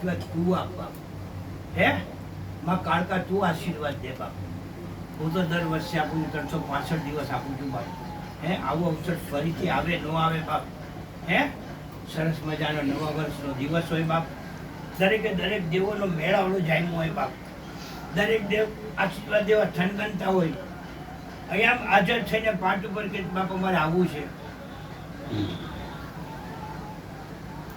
આશીર્વાદ તું આપ બાપ. હે માં કાળકા તું આશીર્વાદ દે બાપ. હું તો દર વર્ષે આપું 365 દિવસ આપું છું બાપ. હે આવો અવસર ફરીથી આવે ન આવે બાપ. હે સરસ મજાનો નવા વર્ષનો દિવસ હોય બાપ. દરેકે દરેક દેવોનો મેળાવડો જામ્યો હોય બાપ. દરેક દેવ આશીર્વાદ દેવા થનગનતા હોય. અહીંયા હાજર થઈને પાઠ ઉપર કે બાપ અમારે આવવું છે.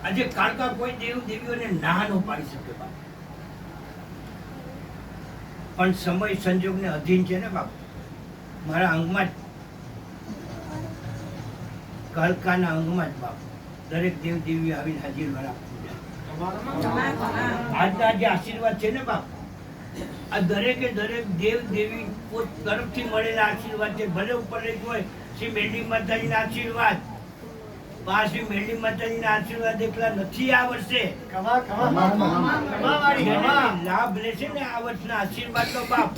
આજે કાળકા કોઈ દેવ દેવીઓને ના ન પાડી શકે બાપ. પણ સમય સંજોગને અધીન છે ને બાપ. મારા અંગમાં જ કાળકાના અંગમાં જ બાપ દરેક દેવ દેવી આવીને હાજર વાળા આજના જે આશીર્વાદ છે ને બાપ, આ દરેકે દરેક દેવ દેવી પોત તરફથી મળેલા આશીર્વાદ છે. ભલે ઉપર લખ્યું હોય શ્રી મેરડી માતાજીના આશીર્વાદ, શ્રી મેરડી માતાજીના આશીર્વાદ એકલા નથી આ વર્ષે. લાભ લેશે ને આ વર્ષના આશીર્વાદ નો બાપ,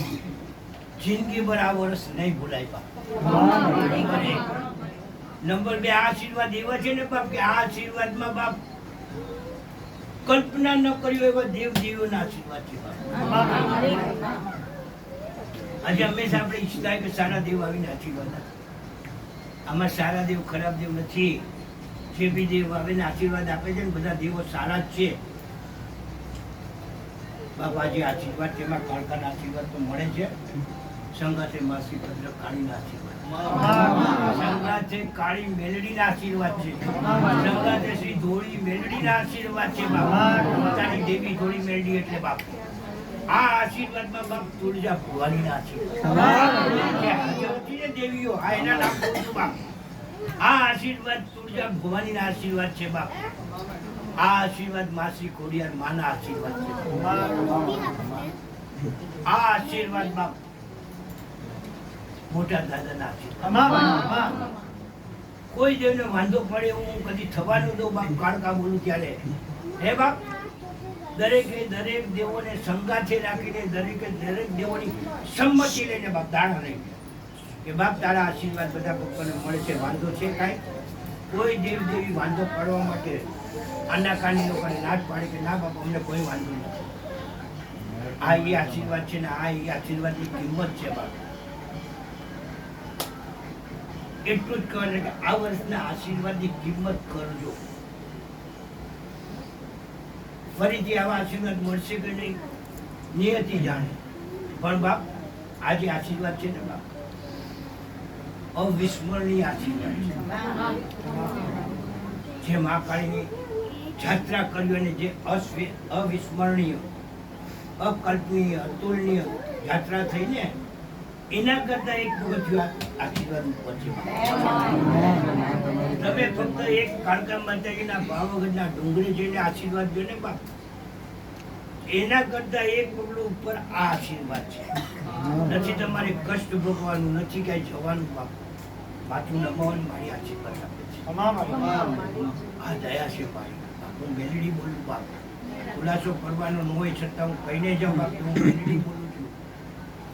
જિંદગી ભર આ વર્ષ નહીં ભૂલાય બાપ. નંબર 2 આશીર્વાદ એવા છે ને બાપ કે આ આશીર્વાદમાં બાપ કલ્પના ન કર્યો એવા દેવ દેવીઓના આશીર્વાદ છે બાપ. આજે હંમેશા આપણે ઈચ્છતા કે સારા દેવ આવીને આશીર્વાદ આપે. આમાં સારા દેવ ખરાબ દેવ નથી. જે બી દેવ આવીને આશીર્વાદ આપે છે ને બધા દેવો સારા જ છે બાપા. જે આશીર્વાદ તેમાં કાળકાના આશીર્વાદ તો મળે છે. સંગાથે માસી ભદ્ર કાળીના આશીર્વાદ, સંગાથે કાળી મેલડીના આશીર્વાદ છે. સંગાથે શ્રી ધોળી મેલડીના આશીર્વાદ છે બાપા. પોતાની દેવી ધોળી મેલડી એટલે બાપ. આ આશીર્વાદમાં બાપ તુળજા ભવાનીના આશીર્વાદ દેવીઓ આ એના નામ બોલું છું બાપ. આ આશીર્વાદ તુળજા ભવાનીના આશીર્વાદ છે બાપ. આ આશીર્વાદ માસી ખોડિયાર માના આશીર્વાદ છે. આ આશીર્વાદ બાપ મોટા દાદાના આશીર્વાદ. કોઈ દેવને વાંધો પડે હું કદી થવાનું દઉં બાપ કાળકા બોલું ત્યારે. હે બાપ દરેકે દરેક દેવોને સંગાથે રાખીને દરેકે દરેક દેવોની સંમતિ લઈને બાપ દાણા લઈને કે બાપ તારા આશીર્વાદ બધા ભક્તોને મળે છે. વાંધો છે કાંઈ? કોઈ દેવ દેવી વાંધો પાડવા માટે આનાકાની લોકોને ના જ પાડે કે ના બાપ અમને કોઈ વાંધો નથી. આ એ આશીર્વાદ છે ને આ એ આશીર્વાદની કિંમત છે બાપ. એટલું જ કહેવાય કે આ વર્ષના આશીર્વાદની કિંમત કરજો. ફરીથી આવા આશીર્વાદ મળશે કે નહીં નિયતિ જાણે. પણ બાપ આજે આશીર્વાદ છે ને બાપ અવિસ્મરણીય આશીર્વાદ છે. જે મા કાળીની જાત્રા કરી અને જે અવિસ્મરણીય અકલ્પનીય અતુલનીય યાત્રા થઈ ને એના કરતા એક પગથિયું આશીર્વાદ ઉપર છે. તમે ફક્ત એક કાળકા માતાજીના ભાવગઢના ડુંગરે જઈને આશીર્વાદ જો ને બાપ, એના કરતા એક પગલું ઉપર આ આશીર્વાદ છે. નથી તમારે કષ્ટ ભોગવાનું, નથી ક્યાંય જવાનું બાપ. માથું નમાવાનું મારી આશીર્વાદ આપે છે. આ દયા છે મારી બાપ. હું મેલડી બોલું બાપ. ખુલાસો કરવાનો ન હોય છતાં હું કહીને જાઉં બાપ હું મેલડી બોલું છું.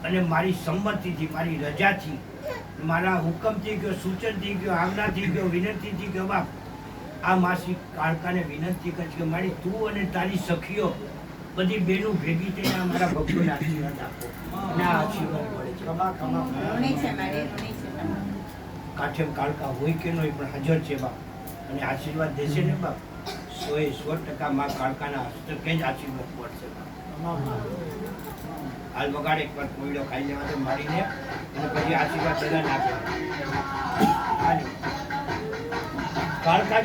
અને મારી સંમતિથી, મારી રજાથી, મારા હુકમથી ગયો, સૂચનથી ગયો, આજ્ઞાથી ગયો, વિનંતીથી ગયો બાપ. આ માસી કાળકાને વિનંતી કરી કે મારી તું અને તારી સખીઓ બધી બેનું ભેગી થઈને મારા ભક્તોને આશીર્વાદ આપો. અને આ આશીર્વાદ મળે છે. કાઠે કાળકા હોય કે ન હોય પણ હાજર છે બાપ. અને આશીર્વાદ દેશે ને બાપ 100% માં કાળકાના હસ્તકે જ આશીર્વાદ મળશે બાપ. હાલ વગાડ એક વાર કોયડો ખાઈ લેવા તો મારીને અને પછી આશીર્વાદ બધાને આપે. કાળકા